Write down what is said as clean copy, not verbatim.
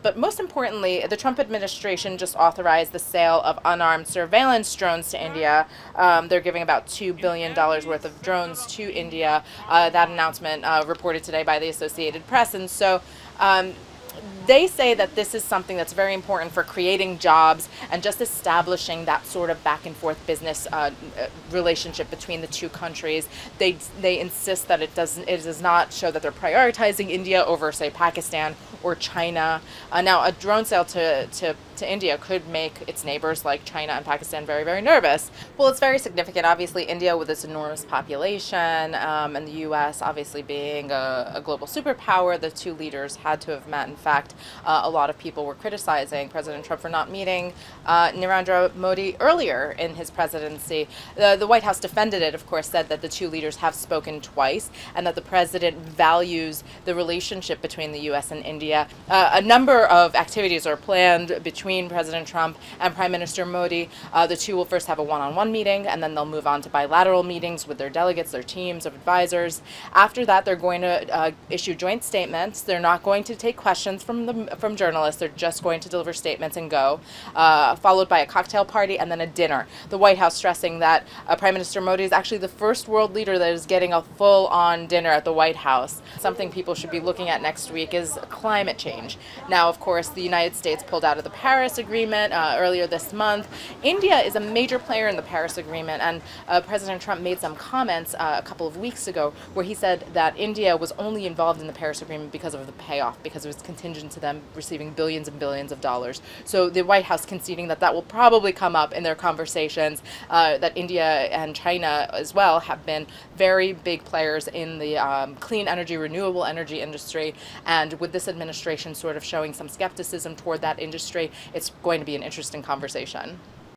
But most importantly, the Trump administration just authorized the sale of unarmed surveillance drones to India. They're giving about $2 billion worth of drones to India. That announcement reported today by the Associated Press. And so they say that this is something that's very important for creating jobs and just establishing that sort of back and forth business relationship between the two countries. They insist that it does not show that they're prioritizing India over, say, Pakistan or China. Now, a drone sale to India could make its neighbors like China and Pakistan very, very nervous. Well, it's very significant. Obviously, India with its enormous population and the U.S. obviously being a global superpower, the two leaders had to have met. In fact, a lot of people were criticizing President Trump for not meeting Narendra Modi earlier in his presidency. The White House defended it, of course, said that the two leaders have spoken twice and that the president values the relationship between the U.S. and India. A number of activities are planned between President Trump and Prime Minister Modi. The two will first have a one-on-one meeting, and then they'll move on to bilateral meetings with their delegates, their teams of advisors. After that, they're going to issue joint statements. They're not going to take questions from journalists. They're just going to deliver statements and go, followed by a cocktail party and then a dinner. The White House stressing that Prime Minister Modi is actually the first world leader that is getting a full-on dinner at the White House. Something people should be looking at next week is climate change. Now, of course, the United States pulled out of the Paris Agreement earlier this month. India is a major player in the Paris Agreement, and President Trump made some comments a couple of weeks ago where he said that India was only involved in the Paris Agreement because of the payoff, because it was contingent to them receiving billions and billions of dollars. So the White House conceding that that will probably come up in their conversations, that India and China as well have been very big players in the clean energy, renewable energy industry, and with this administration sort of showing some skepticism toward that industry, it's going to be an interesting conversation.